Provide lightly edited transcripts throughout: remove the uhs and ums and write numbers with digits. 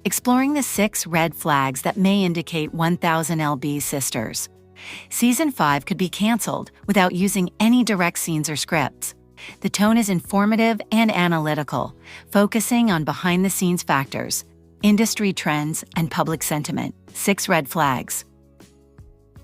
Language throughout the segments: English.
exploring the 6 red flags that may indicate 1000 LB Sisters. Season 5 could be canceled without using any direct scenes or scripts. The tone is informative and analytical, focusing on behind-the-scenes factors, industry trends, and public sentiment. 6 red flags.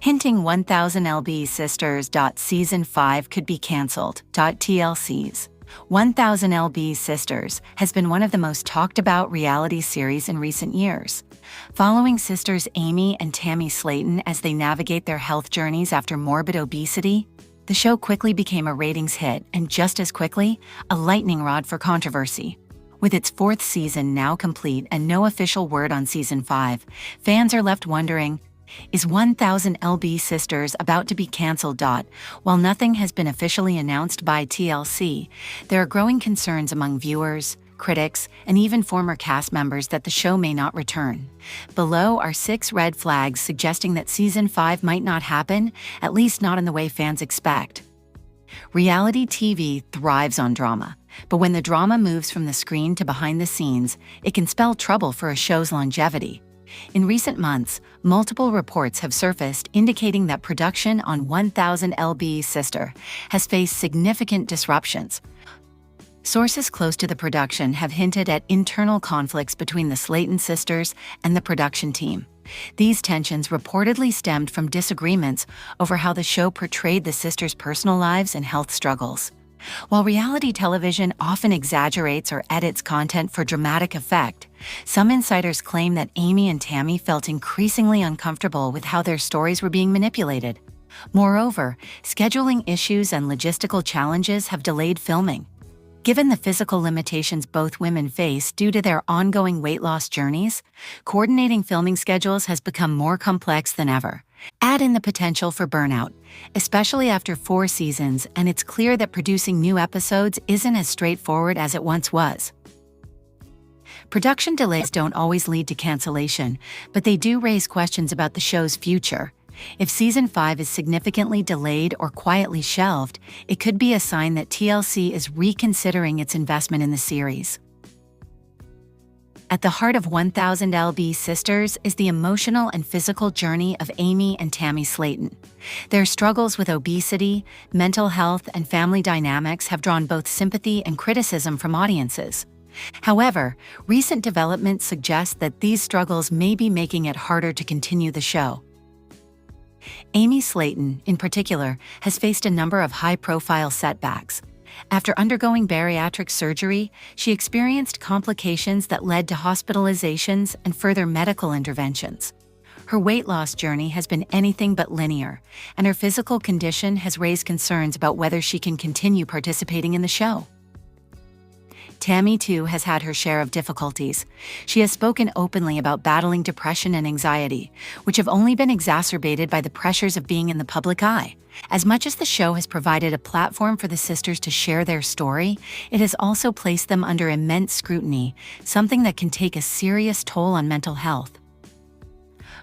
Hinting 1000 LB Sisters. Season 5 could be canceled. TLC's 1000 LB Sisters has been one of the most talked about reality series in recent years. Following sisters Amy and Tammy Slaton as they navigate their health journeys after morbid obesity, the show quickly became a ratings hit and just as quickly, a lightning rod for controversy. With its 4th season now complete and no official word on Season 5, fans are left wondering, is 1000 LB Sisters about to be canceled? While nothing has been officially announced by TLC, there are growing concerns among viewers, critics, and even former cast members that the show may not return. Below are 6 red flags suggesting that Season 5 might not happen, at least not in the way fans expect. Reality TV thrives on drama, but when the drama moves from the screen to behind the scenes, it can spell trouble for a show's longevity. In recent months, multiple reports have surfaced indicating that production on 1000 LB Sister has faced significant disruptions. Sources close to the production have hinted at internal conflicts between the Slaton sisters and the production team. These tensions reportedly stemmed from disagreements over how the show portrayed the sisters' personal lives and health struggles. While reality television often exaggerates or edits content for dramatic effect, some insiders claim that Amy and Tammy felt increasingly uncomfortable with how their stories were being manipulated. Moreover, scheduling issues and logistical challenges have delayed filming. Given the physical limitations both women face due to their ongoing weight loss journeys, coordinating filming schedules has become more complex than ever. Add in the potential for burnout, especially after 4 seasons, and it's clear that producing new episodes isn't as straightforward as it once was. Production delays don't always lead to cancellation, but they do raise questions about the show's future. If Season 5 is significantly delayed or quietly shelved, it could be a sign that TLC is reconsidering its investment in the series. At the heart of 1000 LB Sisters is the emotional and physical journey of Amy and Tammy Slaton. Their struggles with obesity, mental health, and family dynamics have drawn both sympathy and criticism from audiences. However, recent developments suggest that these struggles may be making it harder to continue the show. Amy Slaton, in particular, has faced a number of high-profile setbacks. After undergoing bariatric surgery, she experienced complications that led to hospitalizations and further medical interventions. Her weight loss journey has been anything but linear, and her physical condition has raised concerns about whether she can continue participating in the show. Tammy, too, has had her share of difficulties. She has spoken openly about battling depression and anxiety, which have only been exacerbated by the pressures of being in the public eye. As much as the show has provided a platform for the sisters to share their story, it has also placed them under immense scrutiny, something that can take a serious toll on mental health.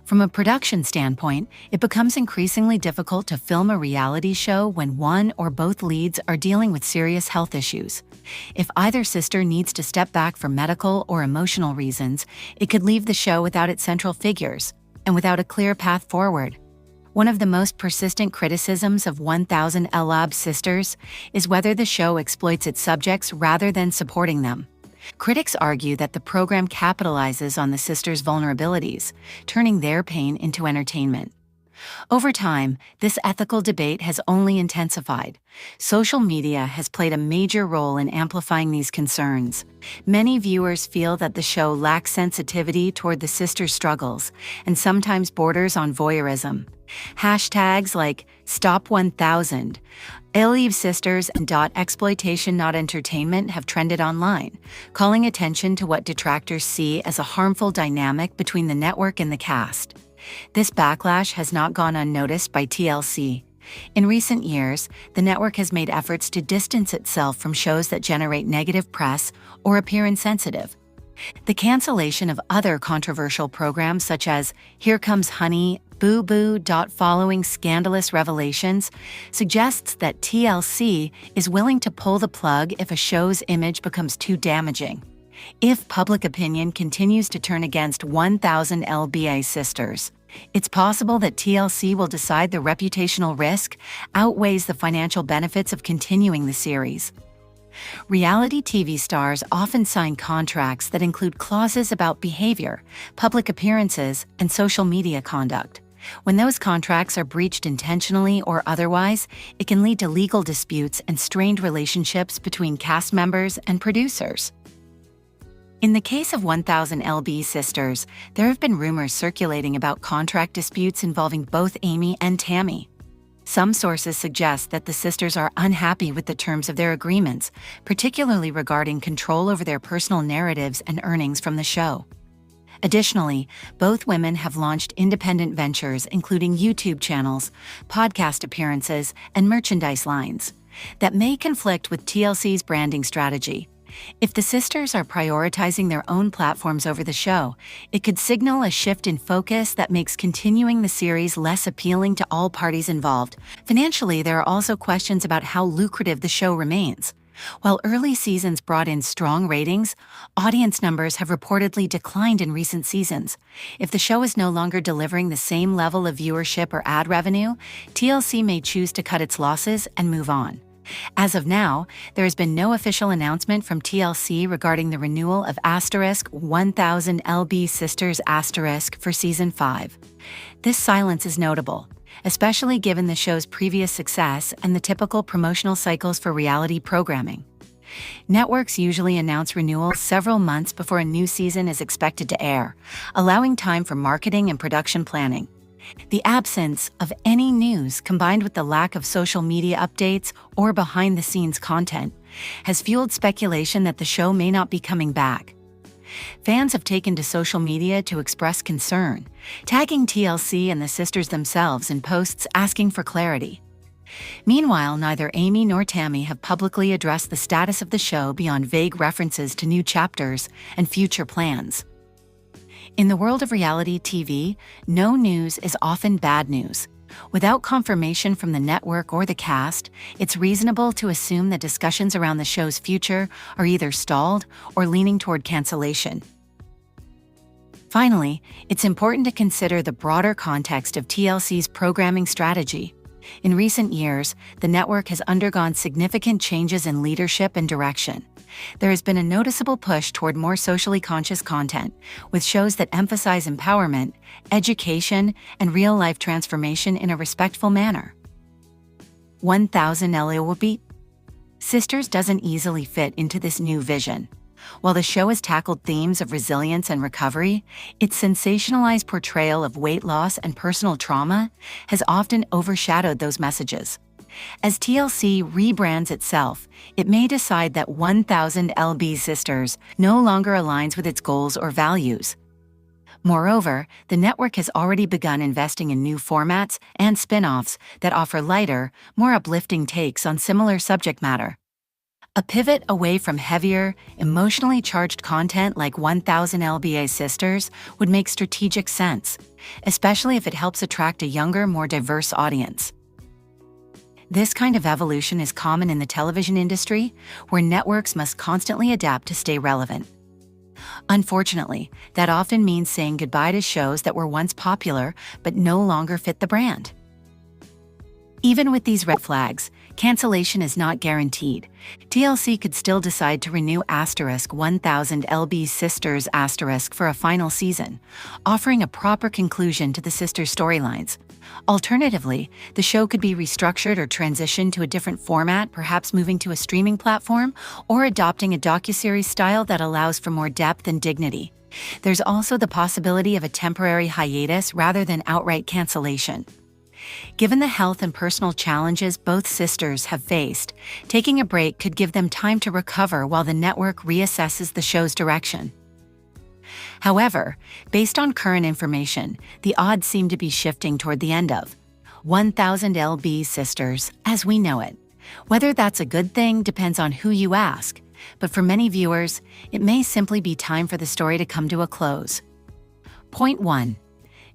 From a production standpoint, it becomes increasingly difficult to film a reality show when one or both leads are dealing with serious health issues. If either sister needs to step back for medical or emotional reasons, it could leave the show without its central figures and without a clear path forward. One of the most persistent criticisms of 1000 LB Sisters is whether the show exploits its subjects rather than supporting them. Critics argue that the program capitalizes on the sisters' vulnerabilities, turning their pain into entertainment. Over time, this ethical debate has only intensified. Social media has played a major role in amplifying these concerns. Many viewers feel that the show lacks sensitivity toward the sisters' struggles and sometimes borders on voyeurism. Hashtags like #Stop1000, LB Sisters, and .exploitation not entertainment have trended online, calling attention to what detractors see as a harmful dynamic between the network and the cast. This backlash has not gone unnoticed by TLC. In recent years, the network has made efforts to distance itself from shows that generate negative press or appear insensitive. The cancellation of other controversial programs such as Here Comes Honey, Boo Boo. Following scandalous revelations suggests that TLC is willing to pull the plug if a show's image becomes too damaging. If public opinion continues to turn against 1000 LBA Sisters, it's possible that TLC will decide the reputational risk outweighs the financial benefits of continuing the series. Reality TV stars often sign contracts that include clauses about behavior, public appearances, and social media conduct. When those contracts are breached intentionally or otherwise, it can lead to legal disputes and strained relationships between cast members and producers. In the case of 1000 LB Sisters, there have been rumors circulating about contract disputes involving both Amy and Tammy. Some sources suggest that the sisters are unhappy with the terms of their agreements, particularly regarding control over their personal narratives and earnings from the show. Additionally, both women have launched independent ventures including YouTube channels, podcast appearances, and merchandise lines that may conflict with TLC's branding strategy. If the sisters are prioritizing their own platforms over the show, it could signal a shift in focus that makes continuing the series less appealing to all parties involved. Financially, there are also questions about how lucrative the show remains. While early seasons brought in strong ratings, audience numbers have reportedly declined in recent seasons. If the show is no longer delivering the same level of viewership or ad revenue, TLC may choose to cut its losses and move on. As of now, there has been no official announcement from TLC regarding the renewal of *1000 LB Sisters for Season 5. This silence is notable, especially given the show's previous success and the typical promotional cycles for reality programming. Networks usually announce renewals several months before a new season is expected to air, allowing time for marketing and production planning. The absence of any news combined with the lack of social media updates or behind-the-scenes content has fueled speculation that the show may not be coming back. Fans have taken to social media to express concern, tagging TLC and the sisters themselves in posts asking for clarity. Meanwhile, neither Amy nor Tammy have publicly addressed the status of the show beyond vague references to new chapters and future plans. In the world of reality TV, no news is often bad news. Without confirmation from the network or the cast, it's reasonable to assume that discussions around the show's future are either stalled or leaning toward cancellation. Finally, it's important to consider the broader context of TLC's programming strategy. In recent years, the network has undergone significant changes in leadership and direction. There has been a noticeable push toward more socially conscious content, with shows that emphasize empowerment, education, and real-life transformation in a respectful manner. 1000 LB Sisters doesn't easily fit into this new vision. While the show has tackled themes of resilience and recovery, its sensationalized portrayal of weight loss and personal trauma has often overshadowed those messages. As TLC rebrands itself, it may decide that 1000 LB Sisters no longer aligns with its goals or values. Moreover, the network has already begun investing in new formats and spin-offs that offer lighter, more uplifting takes on similar subject matter. A pivot away from heavier, emotionally charged content like 1000 LBA Sisters would make strategic sense, especially if it helps attract a younger, more diverse audience. This kind of evolution is common in the television industry, where networks must constantly adapt to stay relevant. Unfortunately, that often means saying goodbye to shows that were once popular but no longer fit the brand. Even with these red flags, cancellation is not guaranteed. TLC could still decide to renew *1000 LB Sisters for a final season, offering a proper conclusion to the sisters' storylines. Alternatively, the show could be restructured or transitioned to a different format, perhaps moving to a streaming platform or adopting a docuseries style that allows for more depth and dignity. There's also the possibility of a temporary hiatus rather than outright cancellation. Given the health and personal challenges both sisters have faced, taking a break could give them time to recover while the network reassesses the show's direction. However, based on current information, the odds seem to be shifting toward the end of 1000 LB Sisters as we know it. Whether that's a good thing depends on who you ask, but for many viewers, it may simply be time for the story to come to a close. Point 1.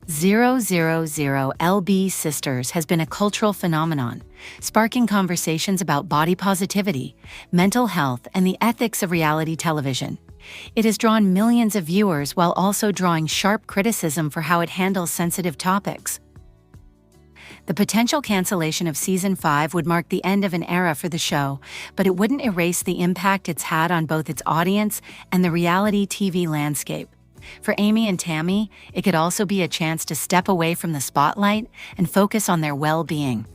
000 LB Sisters has been a cultural phenomenon, sparking conversations about body positivity, mental health, and the ethics of reality television. It has drawn millions of viewers while also drawing sharp criticism for how it handles sensitive topics. The potential cancellation of Season 5 would mark the end of an era for the show, but it wouldn't erase the impact it's had on both its audience and the reality TV landscape. For Amy and Tammy, it could also be a chance to step away from the spotlight and focus on their well-being,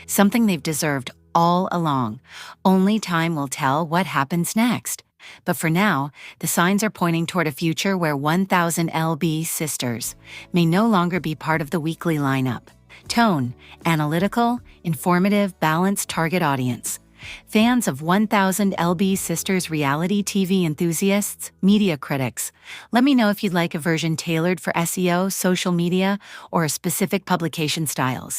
something they've deserved all along. Only time will tell what happens next. But for now, the signs are pointing toward a future where 1000 LB Sisters may no longer be part of the weekly lineup. Tone: analytical, informative, balanced target audience. Fans of 1000 LB Sisters, reality TV enthusiasts, media critics. Let me know if you'd like a version tailored for SEO, social media, or a specific publication style.